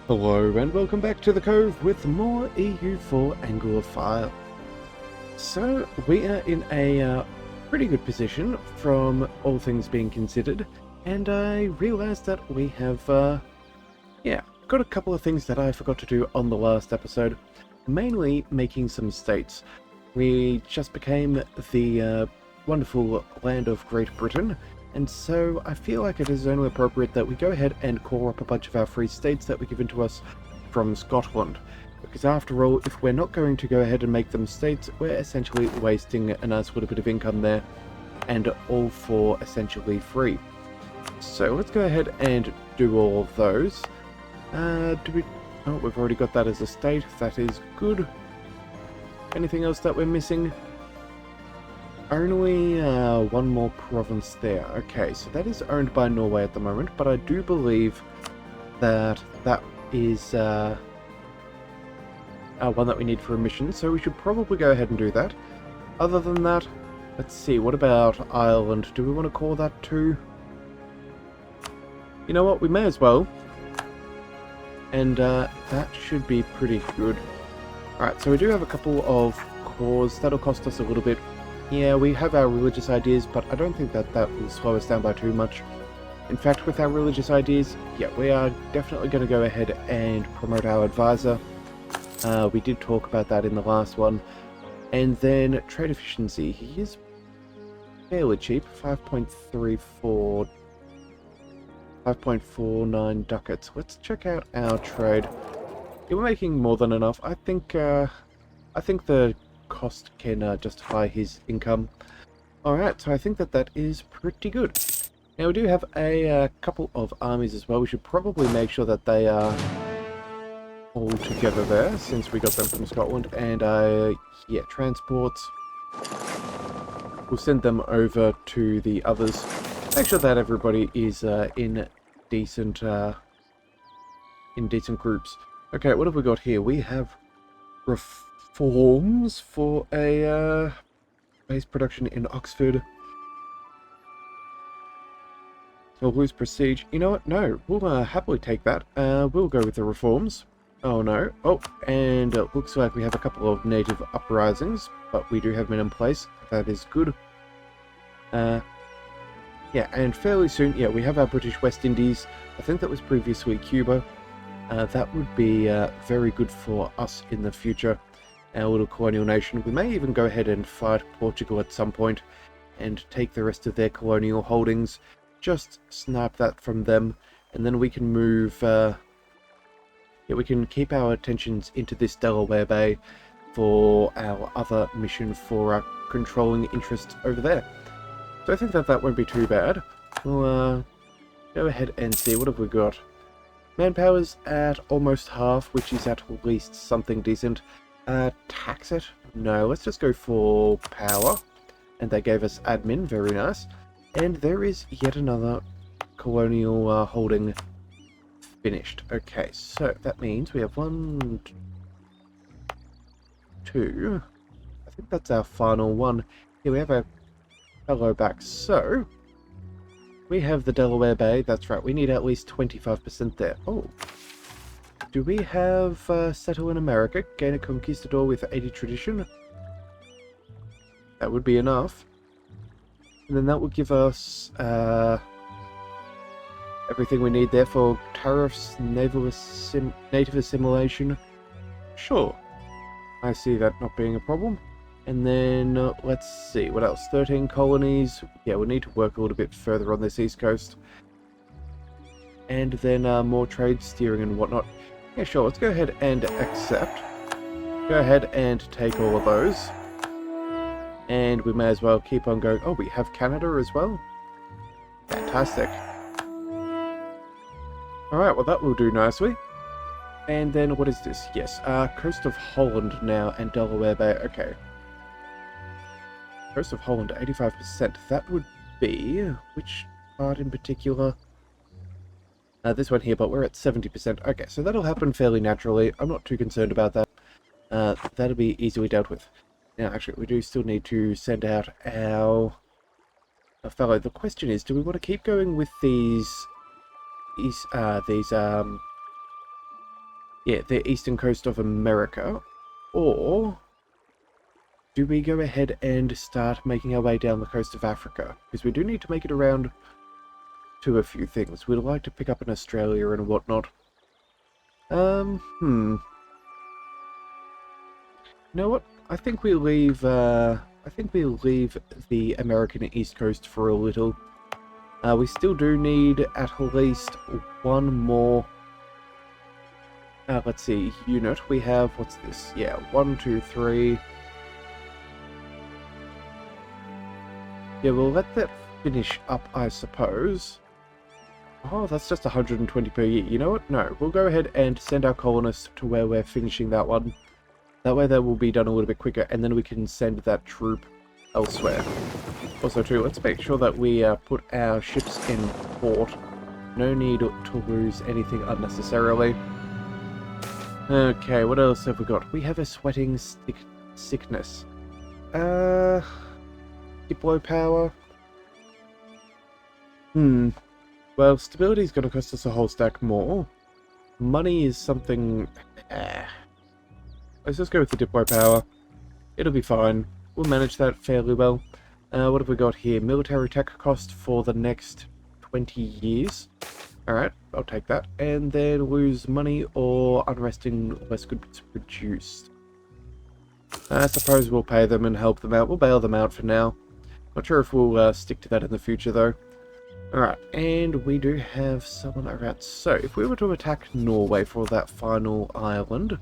Hello and welcome back to the Cove with more EU4 Anglophile. So we are in a pretty good position from all things being considered, and I realised that we have got a couple of things that I forgot to do on the last episode, mainly making some states. We just became the wonderful land of Great Britain, and so I feel like it is only appropriate that we go ahead and call up a bunch of our free states that were given to us from Scotland. Because after all, if we're not going to go ahead and make them states, we're essentially wasting a nice little bit of income there, and all for essentially free. So let's go ahead and do all of those. Oh, we've already got that as a state. That is good. Anything else that we're missing? Only one more province there. Okay, so that is owned by Norway at the moment, but I do believe that that is one that we need for a mission, so we should probably go ahead and do that. Other than that, let's see, what about Ireland? Do we want to call that too? You know what, we may as well. And that should be pretty good. Alright, so we do have a couple of cores. That'll cost us a little bit. Yeah, we have our religious ideas, but I don't think that will slow us down by too much. In fact, with our religious ideas, yeah, we are definitely going to go ahead and promote our advisor. We did talk about that in the last one. And then trade efficiency. He is fairly cheap, 5.49 ducats. Let's check out our trade. Yeah, we're making more than enough. I think the cost can justify his income. Alright, so I think that is pretty good. Now we do have a couple of armies as well. We should probably make sure that they are all together there, since we got them from Scotland. And yeah, transports. We'll send them over to the others. Make sure that everybody is in decent groups. Okay, what have we got here? We have reforms for a base production in Oxford. We'll lose prestige. You know what? No, we'll happily take that. We'll go with the reforms. Oh no. Oh, and it looks like we have a couple of native uprisings, but we do have men in place. That is good. Yeah, and fairly soon, yeah, we have our British West Indies. I think that was previously Cuba. That would be very good for us in the future. Our little colonial nation. We may even go ahead and fight Portugal at some point and take the rest of their colonial holdings. Just snap that from them, and then we can move... yeah, we can keep our attentions into this Delaware Bay for our other mission for controlling interest over there. So I think that won't be too bad. We'll go ahead and see, what have we got? Manpower's at almost half, which is at least something decent. Tax it? No, let's just go for power. And they gave us admin, very nice. And there is yet another colonial holding finished. Okay, so that means we have 1, 2. I think that's our final one. Here we have a fellow back. So we have the Delaware Bay. That's right, we need at least 25% there. Oh, do we have settle in America, gain a conquistador with 80 tradition? That would be enough. And then that would give us everything we need there for tariffs, native assimilation. Sure, I see that not being a problem. And then let's see, what else? 13 colonies. Yeah, we'll need to work a little bit further on this east coast. And then more trade steering and whatnot. Yeah, sure, let's go ahead and accept. Go ahead and take all of those. And we may as well keep on going. Oh, we have Canada as well? Fantastic. Alright, well that will do nicely. And then what is this? Yes, coast of Holland now and Delaware Bay. Okay. Coast of Holland, 85%. That would be... which part in particular? This one here, but we're at 70%. Okay, so that'll happen fairly naturally. I'm not too concerned about that. That'll be easily dealt with. Now, actually, we do still need to send out our fellow. The question is, do we want to keep going with these Yeah, the eastern coast of America. Or do we go ahead and start making our way down the coast of Africa? Because we do need to make it around to a few things. We'd like to pick up in Australia and whatnot. You know what? I think we leave the American East Coast for a little. We still do need at least one more. Let's see, unit. We have, what's this? Yeah, 1, 2, 3. Yeah, we'll let that finish up, I suppose. Oh, that's just 120 per year. You know what? No, we'll go ahead and send our colonists to where we're finishing that one. That way that will be done a little bit quicker, and then we can send that troop elsewhere. Also, too, let's make sure that we put our ships in port. No need to lose anything unnecessarily. Okay, what else have we got? We have a sweating sickness. Deploy power. Well, stability is going to cost us a whole stack more. Money is something... Let's just go with the deploy power. It'll be fine. We'll manage that fairly well. What have we got here? Military tech cost for the next 20 years. Alright, I'll take that. And then lose money or unrest in less goods produced. I suppose we'll pay them and help them out. We'll bail them out for now. Not sure if we'll stick to that in the future, though. Alright, and we do have someone around. So, if we were to attack Norway for that final island,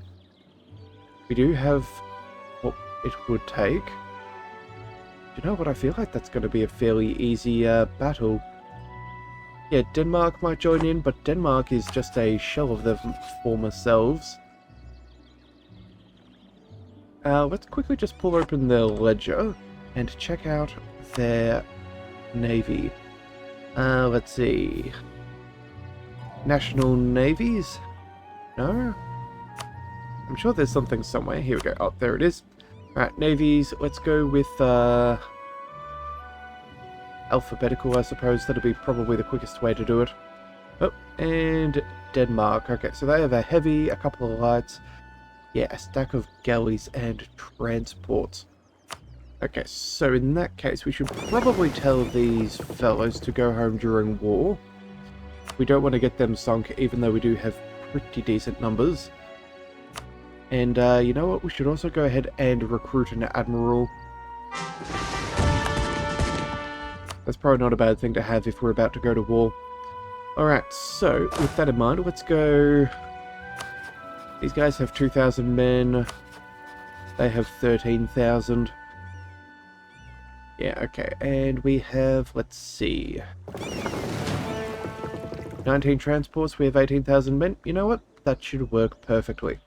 we do have what it would take. You know what? I feel like that's going to be a fairly easy battle. Yeah, Denmark might join in, but Denmark is just a shell of their former selves. Let's quickly just pull open their ledger and check out their navy. Let's see. National navies? No? I'm sure there's something somewhere. Here we go. Oh, there it is. Alright, navies. Let's go with, alphabetical, I suppose. That'll be probably the quickest way to do it. Oh, and Denmark. Okay, so they have a heavy, a couple of lights. Yeah, a stack of galleys and transports. Okay, so in that case, we should probably tell these fellows to go home during war. We don't want to get them sunk, even though we do have pretty decent numbers. And, you know what? We should also go ahead and recruit an admiral. That's probably not a bad thing to have if we're about to go to war. Alright, so, with that in mind, let's go... These guys have 2,000 men. They have 13,000. Yeah, okay, and we have, let's see... 19 transports, we have 18,000 men. You know what? That should work perfectly.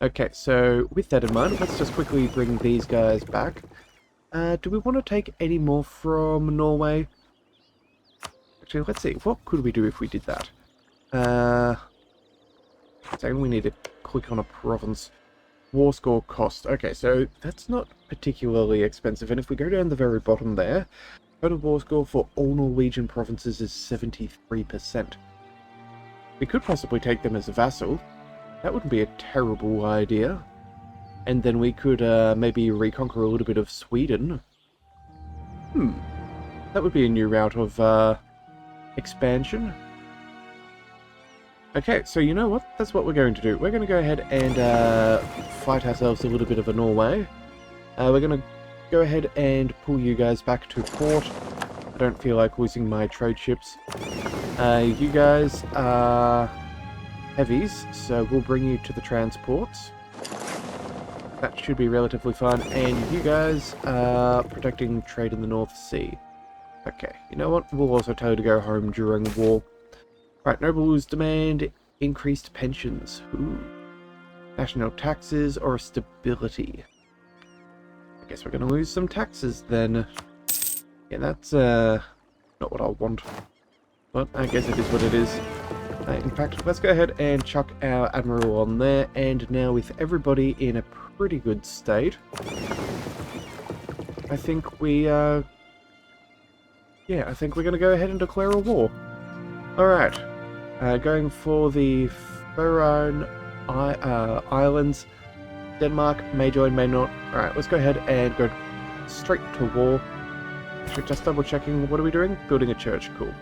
Okay, so with that in mind, let's just quickly bring these guys back. Do we want to take any more from Norway? Actually, let's see. What could we do if we did that? Second, we need to click on a province. War score cost. Okay, so that's not particularly expensive. And if we go down the very bottom there, total war score for all Norwegian provinces is 73%. We could possibly take them as a vassal. That wouldn't be a terrible idea. And then we could maybe reconquer a little bit of Sweden. That would be a new route of expansion. Okay, so you know what? That's what we're going to do. We're going to go ahead and fight ourselves a little bit of a Norway. We're going to go ahead and pull you guys back to port. I don't feel like losing my trade ships. You guys are heavies, so we'll bring you to the transports. That should be relatively fun. And you guys are protecting trade in the North Sea. Okay, you know what? We'll also tell you to go home during war. Right, nobles demand increased pensions. Ooh. National taxes or stability. I guess we're going to lose some taxes then. Yeah, that's not what I want. But I guess it is what it is. In fact, let's go ahead and chuck our admiral on there. And now with everybody in a pretty good state, I think we, yeah, I think we're going to go ahead and declare a war. Alright. Going for the foreign islands. Denmark may join, may not. Alright, let's go ahead and go straight to war. Actually, just double checking, what are we doing? Building a church, cool.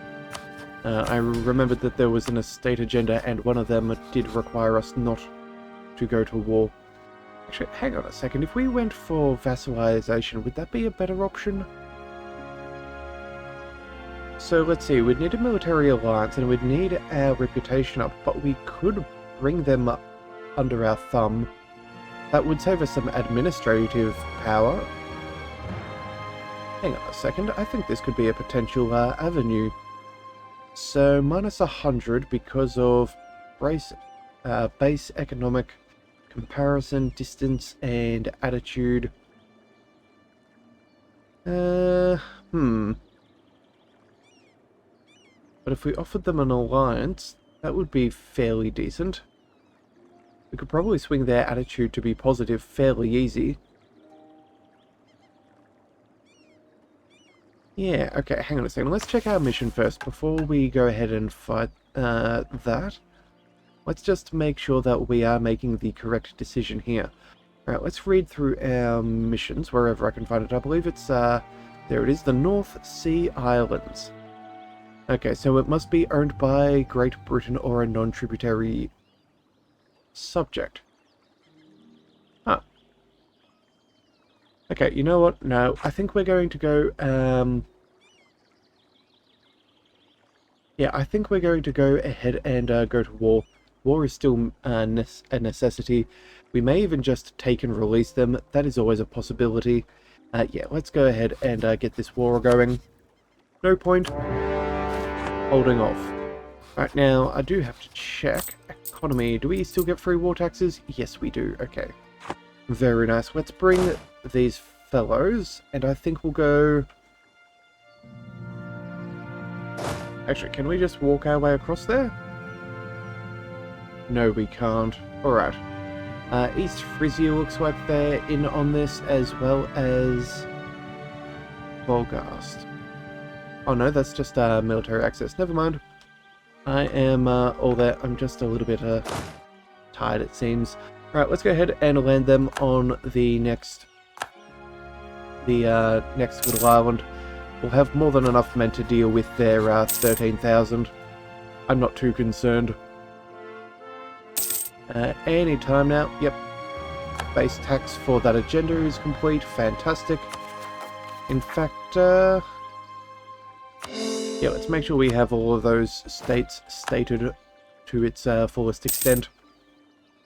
I remembered that there was an estate agenda and one of them did require us not to go to war. Actually, hang on a second, if we went for vassalization, would that be a better option? So let's see, we'd need a military alliance and we'd need our reputation up, but we could bring them up under our thumb. That would save us some administrative power. Hang on a second, I think this could be a potential avenue. So minus 100 because of base economic comparison, distance, and attitude. But if we offered them an alliance, that would be fairly decent. We could probably swing their attitude to be positive fairly easy. Yeah, okay, hang on a second. Let's check our mission first before we go ahead and fight that. Let's just make sure that we are making the correct decision here. Alright, let's read through our missions wherever I can find it. I believe it's, there it is, the North Sea Islands. Okay, so it must be owned by Great Britain or a non-tributary subject. Huh. Okay, you know what? No, I think we're going to go, yeah, I think we're going to go ahead and go to war. War is still a necessity. We may even just take and release them. That is always a possibility. Yeah, let's go ahead and get this war going. No point holding off. Right, now, I do have to check. Economy, do we still get free war taxes? Yes, we do. Okay. Very nice. Let's bring these fellows, and I think we'll go... Actually, can we just walk our way across there? No, we can't. Alright. East Frisia looks like they're in on this, as well as Volgast. Oh no, that's just military access. Never mind. I am all there. I'm just a little bit tired, it seems. Alright, let's go ahead and land them on the next little island. We'll have more than enough men to deal with their 13,000. I'm not too concerned. Any time now. Yep. Base tax for that agenda is complete. Fantastic. In fact, yeah, let's make sure we have all of those states stated to its fullest extent.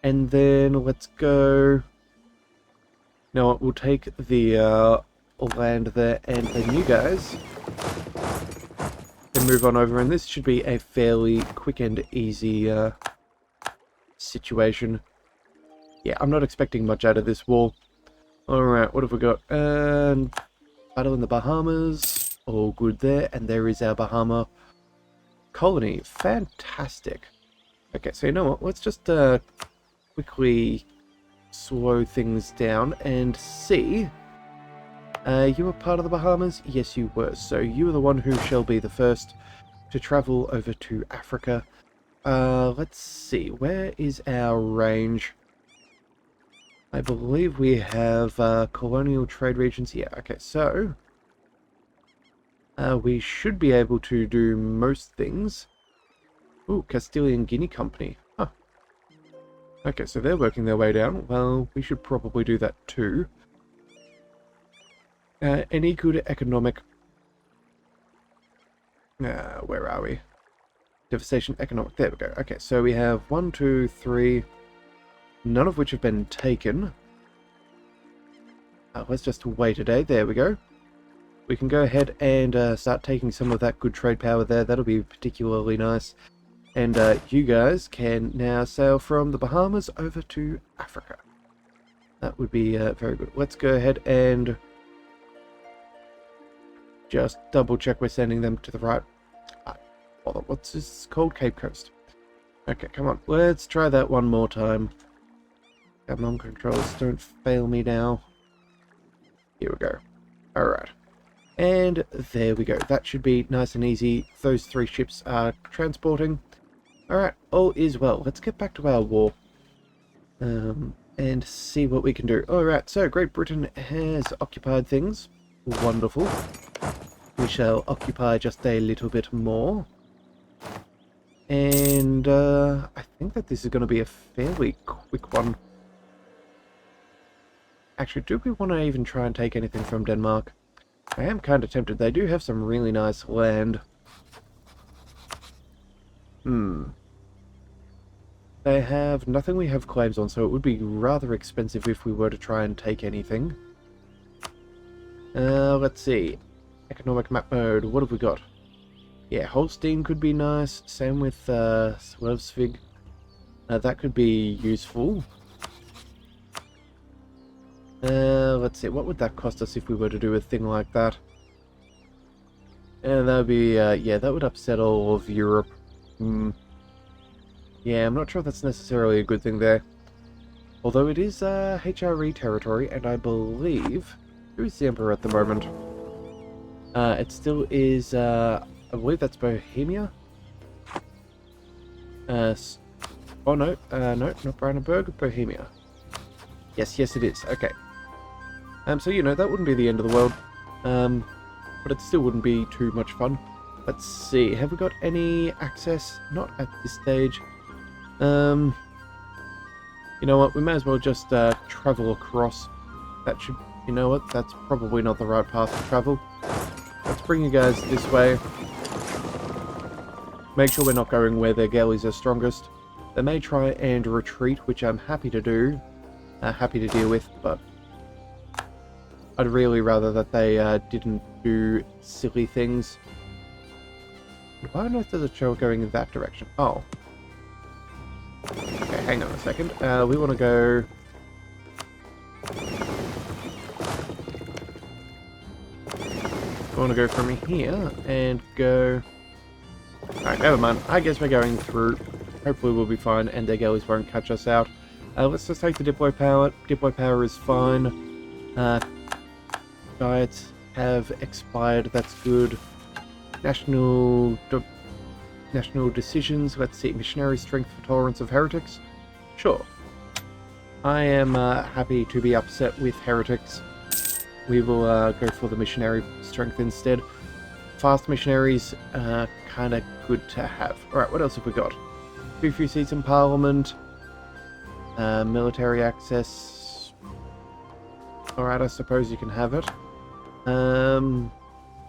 And then let's go... Now, we'll take the land there, and then you guys can move on over, and this should be a fairly quick and easy situation. Yeah, I'm not expecting much out of this war. Alright, what have we got? Battle in the Bahamas. All good there, and there is our Bahama colony. Fantastic. Okay, so you know what? Let's just quickly slow things down and see. You were part of the Bahamas? Yes, you were. So you are the one who shall be the first to travel over to Africa. Let's see. Where is our range? I believe we have colonial trade regions. Yeah, okay, so we should be able to do most things. Ooh, Castilian Guinea Company. Huh. Okay, so they're working their way down. Well, we should probably do that too. Any good economic... where are we? Devastation economic. There we go. Okay, so we have 1, 2, 3... None of which have been taken. Let's just wait a day. There we go. We can go ahead and start taking some of that good trade power there. That'll be particularly nice. And you guys can now sail from the Bahamas over to Africa. That would be very good. Let's go ahead and just double check we're sending them to the right. What's this called? Cape Coast. Okay, come on. Let's try that one more time. Come on, controls, don't fail me now. Here we go. Alright. And there we go. That should be nice and easy. Those 3 ships are transporting. Alright, all is well. Let's get back to our war. and see what we can do. Alright, so Great Britain has occupied things. Wonderful. We shall occupy just a little bit more. And I think that this is going to be a fairly quick one. Actually, do we want to even try and take anything from Denmark? I am kind of tempted. They do have some really nice land. They have nothing we have claims on, so it would be rather expensive if we were to try and take anything. Let's see. Economic map mode. What have we got? Yeah, Holstein could be nice. Same with Slesvig. That could be useful. Let's see. What would that cost us if we were to do a thing like that? That would be, yeah, that would upset all of Europe. Yeah, I'm not sure that's necessarily a good thing there. Although it is HRE territory, and I believe... Who is the Emperor at the moment? It still is, I believe that's Bohemia? Oh no, no, not Brandenburg, Bohemia. Yes, it is, okay. So, you know, that wouldn't be the end of the world. But it still wouldn't be too much fun. Let's see, have we got any access? Not at this stage. You know what, we may as well just travel across. That should, you know what, that's probably not the right path to travel. Let's bring you guys this way. Make sure we're not going where their galleys are strongest. They may try and retreat, which I'm happy to do. Happy to deal with, but I'd really rather that they didn't do silly things. Why on earth does it show going in that direction? Oh. Okay, hang on a second. We want to go... We want to go from here and go... Alright, never mind. I guess we're going through. Hopefully we'll be fine and their galleys won't catch us out. Let's just take the Diplo power. Diplo power is fine. Diets have expired. That's good. National decisions. Let's see. Missionary strength for tolerance of heretics. Sure. I am happy to be upset with heretics. We will go for the missionary strength instead. Fast missionaries, kind of good to have. Alright, what else have we got? Too few seats in Parliament. Military access. Alright, I suppose you can have it.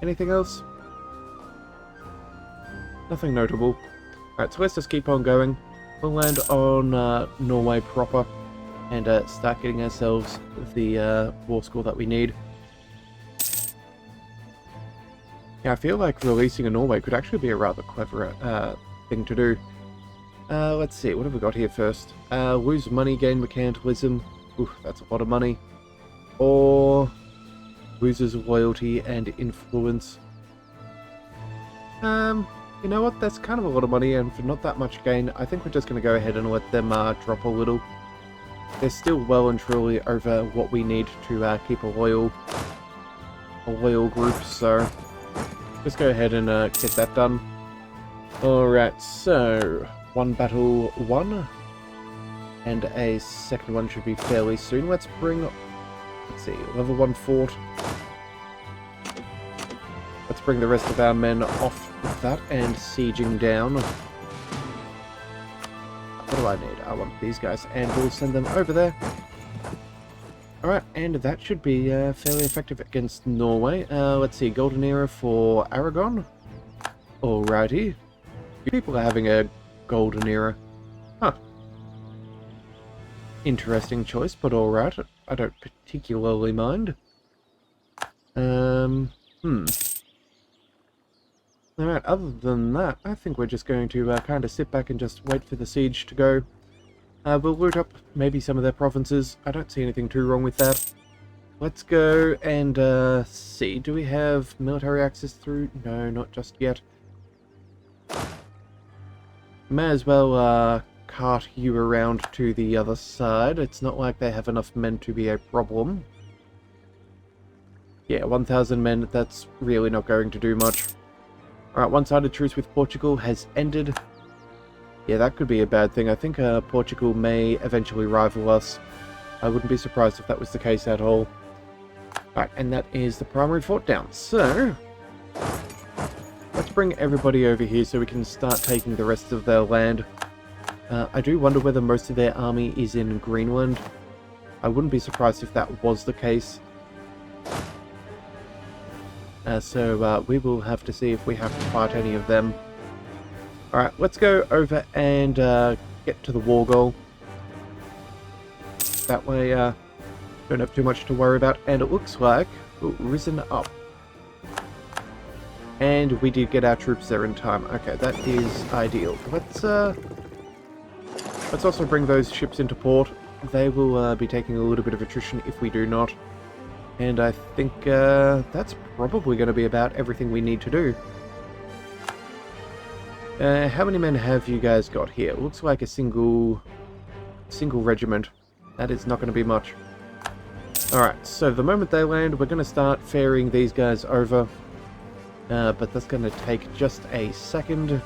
Anything else? Nothing notable. Alright, so let's just keep on going. We'll land on Norway proper and start getting ourselves the war score that we need. Yeah, I feel like releasing a Norway could actually be a rather clever thing to do. Let's see, what have we got here first? Lose money, gain mercantilism. Oof, that's a lot of money. Or loses loyalty and influence. You know what, that's kind of a lot of money, and for not that much gain, I think we're just going to go ahead and let them drop a little. They're still well and truly over what we need to keep a loyal group, so just go ahead and get that done. Alright, so one battle won, and a second one should be fairly soon. Let's bring, let's see, level 1 fort. Let's bring the rest of our men off with that and sieging down. What do I need? I want these guys, and we'll send them over there. Alright, and that should be fairly effective against Norway. Let's see, Golden Era for Aragon. Alrighty. People are having a Golden Era. Huh. Interesting choice, but alright. I don't particularly mind. Alright, other than that, I think we're just going to kind of sit back and just wait for the siege to go. We'll loot up maybe some of their provinces. I don't see anything too wrong with that. Let's go and see. Do we have military access through? No, not just yet. May as well cart you around to the other side. It's not like they have enough men to be a problem. Yeah, 1,000 men, that's really not going to do much. Alright, one-sided truce with Portugal has ended. Yeah, that could be a bad thing. I think Portugal may eventually rival us. I wouldn't be surprised if that was the case at all. Right, and that is the primary fort down. So, let's bring everybody over here so we can start taking the rest of their land. I do wonder whether most of their army is in Greenland. I wouldn't be surprised if that was the case. So we will have to see if we have to fight any of them. Alright, let's go over and get to the war goal. That way, don't have too much to worry about. And it looks like risen up. And we did get our troops there in time. Okay, that is ideal. Let's also bring those ships into port. They will be taking a little bit of attrition if we do not. And I think that's probably going to be about everything we need to do. How many men have you guys got here? It looks like a single regiment. That is not going to be much. Alright, so the moment they land, we're going to start ferrying these guys over. But that's going to take just a second.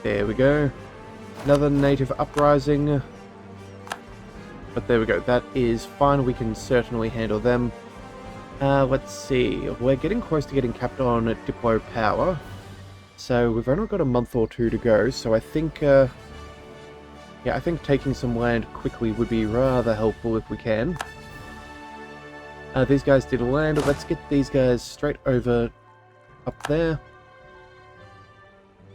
There we go. Another native uprising. But there we go. That is fine. We can certainly handle them. Let's see. We're getting close to getting capped on Diplo power. So we've only got a month or two to go. So I think... yeah, I think taking some land quickly would be rather helpful if we can. These guys did land. Let's get these guys straight over up there.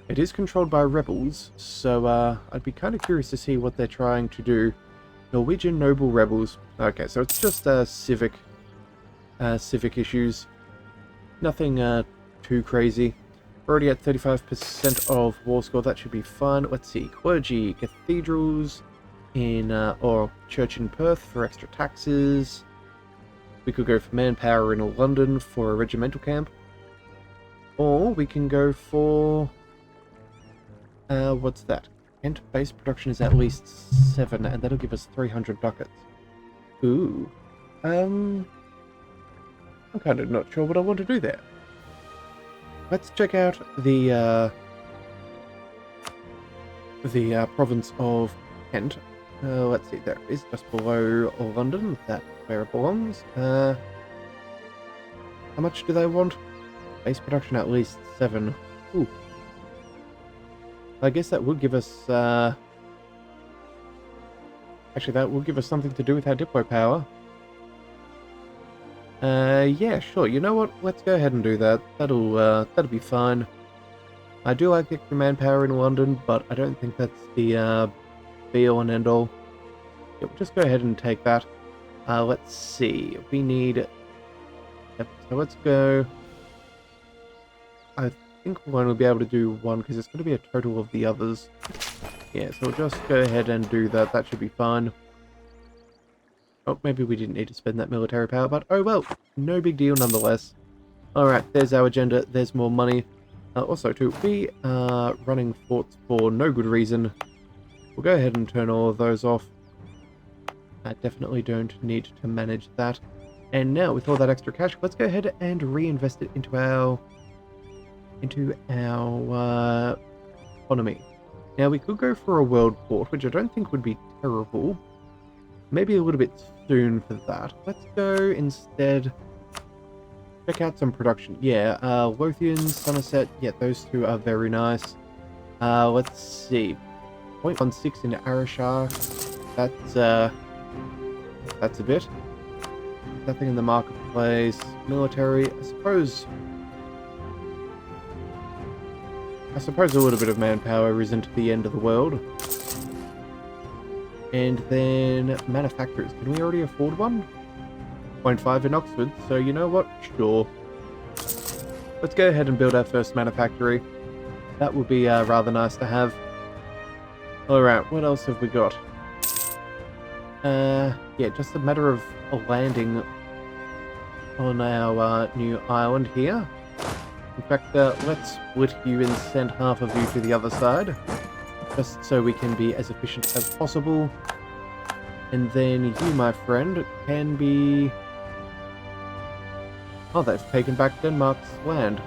It is controlled by rebels, so I'd be kind of curious to see what they're trying to do. Norwegian noble rebels. Okay, so it's just civic issues. Nothing too crazy. We're already at 35% of war score. That should be fun. Let's see. Clergy, cathedrals in or church in Perth for extra taxes. We could go for manpower in London for a regimental camp. Or we can go for... what's that? Kent base production is at least 7, and that'll give us 300 ducats. Ooh. I'm kind of not sure what I want to do there. Let's check out the province of Kent. Let's see, there it is, just below London. That's where it belongs. How much do they want? Base production at least 7. Ooh. I guess that would give us... actually, that would give us something to do with our Diplo power. Yeah, sure. You know what? Let's go ahead and do that. That'll be fine. I do like the extra manpower in London, but I don't think that's the be-all and end-all. Yeah, we'll just go ahead and take that. Let's see. We need... Yep, so let's go... I think we'll only be able to do one, because it's going to be a total of the others. Yeah, so we'll just go ahead and do that. That should be fine. Oh, maybe we didn't need to spend that military power, but oh well. No big deal nonetheless. Alright, there's our agenda. There's more money. Also, too, we are running forts for no good reason. We'll go ahead and turn all of those off. I definitely don't need to manage that. And now, with all that extra cash, let's go ahead and reinvest it into our economy. Now, we could go for a world port, which I don't think would be terrible. Maybe a little bit soon for that. Let's go instead... check out some production. Yeah, Lothian, Somerset, yeah, those two are very nice. Let's see. 0.16 in Arashar. That's a bit. Nothing in the marketplace. Military, I suppose a little bit of manpower isn't the end of the world. And then manufacturers. Can we already afford one? 0.5 in Oxford, so you know what? Sure. Let's go ahead and build our first manufactory. That would be rather nice to have. Alright, what else have we got? Yeah, just a matter of landing on our new island here. In fact, let's split you and send half of you to the other side. Just so we can be as efficient as possible. And then you, my friend, can be... Oh, they've taken back Denmark's land.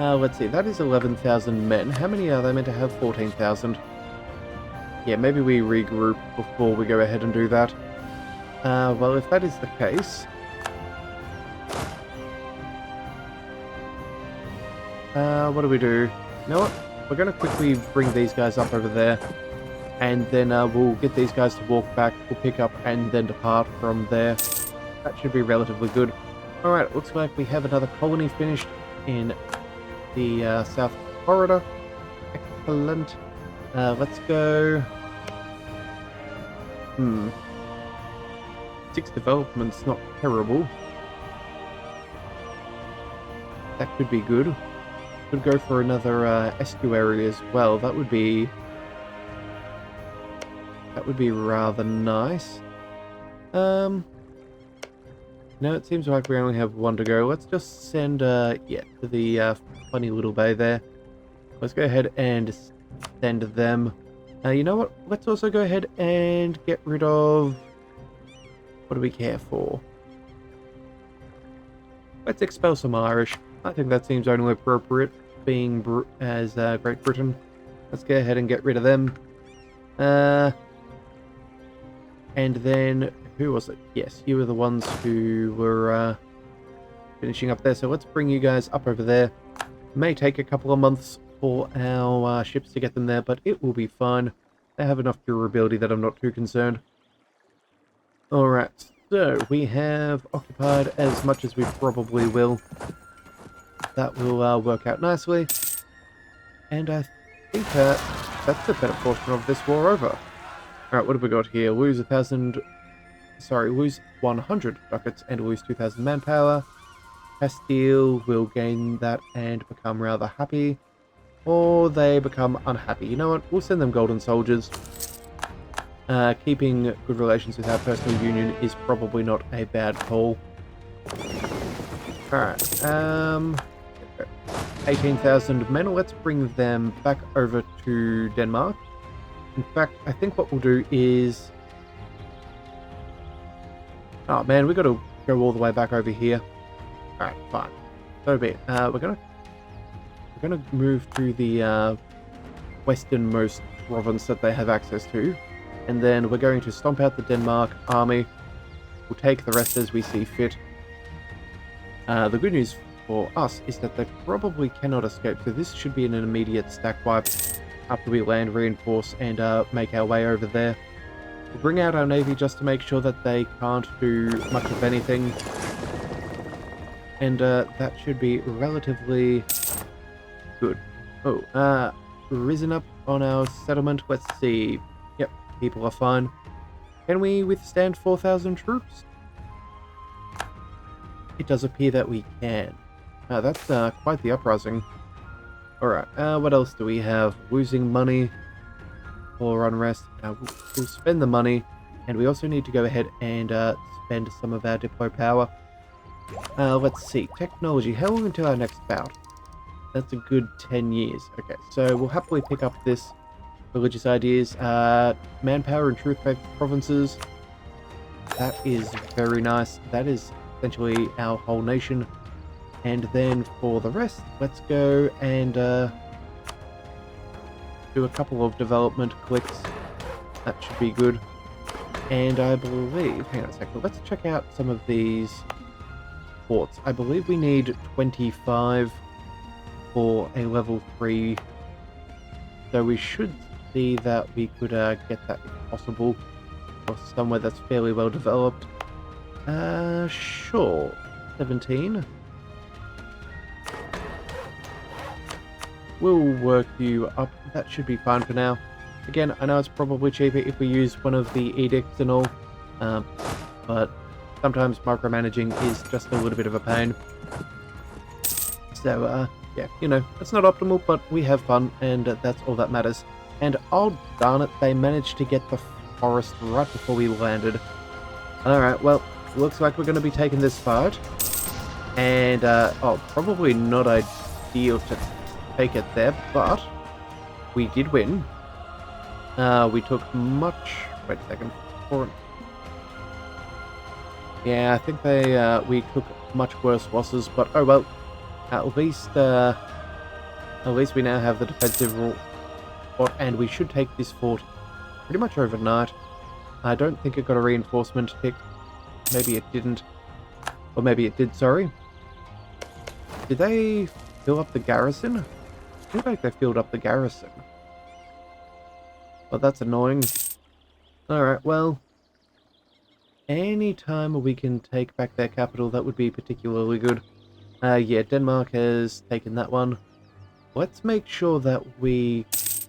Let's see, that is 11,000 men. How many are they meant to have? 14,000. Yeah, maybe we regroup before we go ahead and do that. Well, if that is the case... what do we do? You know what? We're going to quickly bring these guys up over there. And then we'll get these guys to walk back. We'll pick up and then depart from there. That should be relatively good. Alright, looks like we have another colony finished in the South Corridor. Excellent. Let's go... 6 developments, not terrible. That could be good. Could go for another estuary as well. That would be rather nice. No, it seems like we only have one to go. Let's just send to the funny little bay there. Let's go ahead and send them. You know what? Let's also go ahead and get rid of... What do we care for? Let's expel some Irish. I think that seems only appropriate, being as Great Britain. Let's go ahead and get rid of them. And then, who was it? Yes, you were the ones who were finishing up there. So let's bring you guys up over there. May take a couple of months for our ships to get them there, but it will be fine. They have enough durability that I'm not too concerned. Alright, so we have occupied as much as we probably will. That will work out nicely. And I think that's the better portion of this war over. Alright, what have we got here? Lose 100 ducats and lose 2,000 manpower. Castile will gain that and become rather happy. Or they become unhappy. You know what? We'll send them golden soldiers. Keeping good relations with our personal union is probably not a bad call. Alright, 18,000 men. Let's bring them back over to Denmark. In fact, I think what we'll do is... Oh man, we got to go all the way back over here. Alright, fine. So be it. We're gonna move to the westernmost province that they have access to, and then we're going to stomp out the Denmark army. We'll take the rest as we see fit. The good news for us is that they probably cannot escape, so this should be an immediate stack wipe after we land, reinforce, and make our way over there. We'll bring out our navy just to make sure that they can't do much of anything, and that should be relatively good. Oh, risen up on our settlement. Let's see. Yep, people are fine. Can we withstand 4,000 troops? It does appear that we can. That's quite the uprising. Alright, what else do we have? Losing money or unrest. We'll spend the money, and we also need to go ahead and spend some of our diplo power. Let's see. Technology. How long until our next bout? That's a good 10 years. Okay, so we'll happily pick up this religious ideas. Manpower and truth-based provinces. That is very nice. That is essentially our whole nation. And then for the rest, let's go and do a couple of development clicks. That should be good. And I believe... Hang on a second. Let's check out some of these ports. I believe we need 25 for a level 3. So we should see that we could get that if possible. Or somewhere that's fairly well developed. Sure. 17. We'll work you up. That should be fine for now. Again, I know it's probably cheaper if we use one of the edicts and all, but sometimes micromanaging is just a little bit of a pain. So, yeah, you know, it's not optimal, but we have fun, and that's all that matters. And oh darn it, they managed to get the forest right before we landed. Alright, well, looks like we're going to be taking this fight. And, probably not ideal to take it there, but we did win. We took much... Wait a second. Yeah, I think we took much worse losses, but oh well. At least At least we now have the defensive fort, and we should take this fort pretty much overnight. I don't think it got a reinforcement tick. Maybe it didn't. Or maybe it did, sorry. Did they fill up the garrison? I feel like they filled up the garrison. Well, that's annoying. Alright, well, any time we can take back their capital, that would be particularly good. Yeah, Denmark has taken that one. Let's make sure that we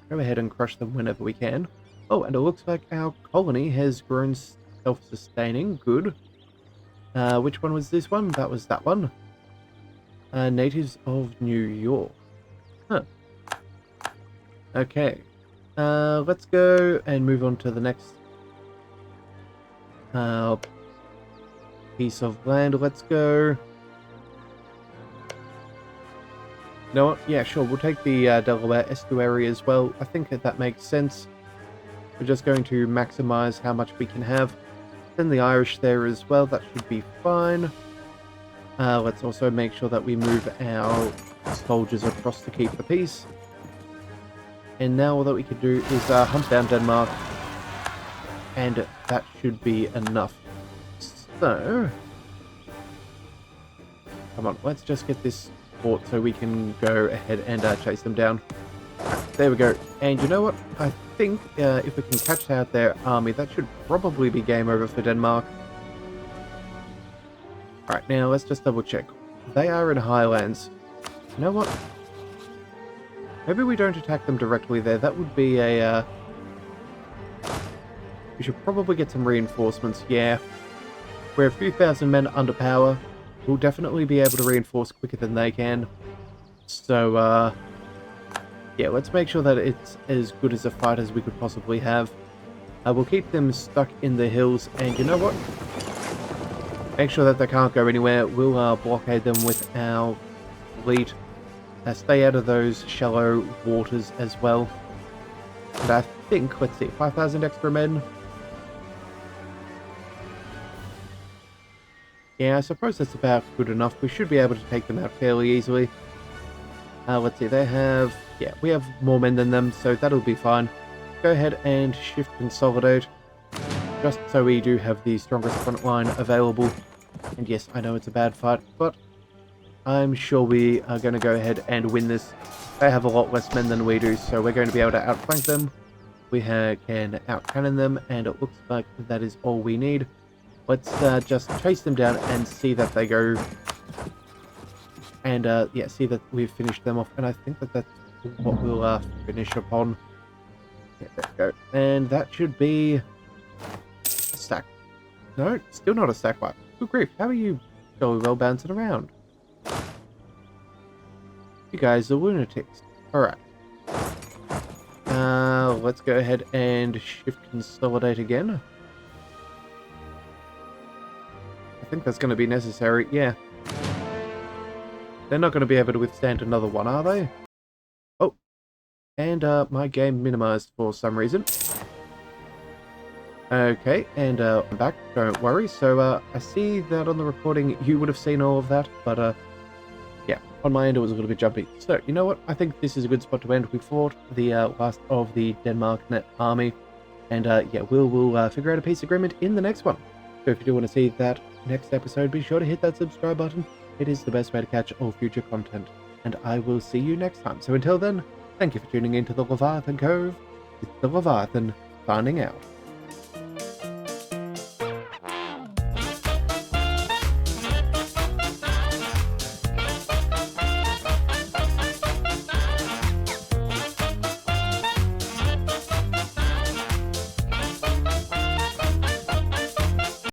go ahead and crush them whenever we can. Oh, and it looks like our colony has grown self-sustaining. Good. Which one was this one? That was that one. Natives of New York. Huh. Okay. Let's go and move on to the next piece of land. Let's go. You know what? Yeah, sure. We'll take the Delaware estuary as well. I think that makes sense. We're just going to maximize how much we can have. Send the Irish there as well. That should be fine. Let's also make sure that we move our soldiers across to keep the peace. And now all that we can do is hunt down Denmark. And that should be enough. So, come on, let's just get this fort so we can go ahead and chase them down. There we go. And you know what? I think if we can catch out their army, that should probably be game over for Denmark. Alright, now let's just double check. They are in Highlands. You know what? Maybe we don't attack them directly there. That would be a... We should probably get some reinforcements. Yeah. We're a few thousand men under power. We'll definitely be able to reinforce quicker than they can. So, yeah, let's make sure that it's as good as a fight as we could possibly have. We'll keep them stuck in the hills, and you know what? Make sure that they can't go anywhere. We'll blockade them with our fleet. Stay out of those shallow waters as well. And I think, let's see, 5,000 extra men. Yeah, I suppose that's about good enough. We should be able to take them out fairly easily. Let's see, they have... Yeah, we have more men than them, so that'll be fine. Go ahead and shift consolidate. Just so we do have the strongest front line available. And yes, I know it's a bad fight, but I'm sure we are going to go ahead and win this. They have a lot less men than we do, so we're going to be able to outflank them. We can outcannon them, and it looks like that is all we need. Let's just chase them down and see that they go. And yeah, see that we've finished them off. And I think that that's what we'll finish upon. Yeah, there we go. And that should be a stack. No, still not a stack wipe. Good grief, how are you so well bouncing around? You guys are lunatics. Alright. Let's go ahead and shift consolidate again. I think that's going to be necessary, yeah. They're not going to be able to withstand another one, are they? Oh, and my game minimized for some reason. Okay, and I'm back, don't worry. So I see that on the recording you would have seen all of that, but yeah, on my end it was a little bit jumpy. So, you know what? I think this is a good spot to end. We fought the last of the Denmark net army, and yeah, we'll figure out a peace agreement in the next one. So if you do want to see that next episode, be sure to hit that subscribe button. It is the best way to catch all future content, and I will see you next time. So until then, thank you for tuning in to the Leviathan Cove. It's the Leviathan signing out.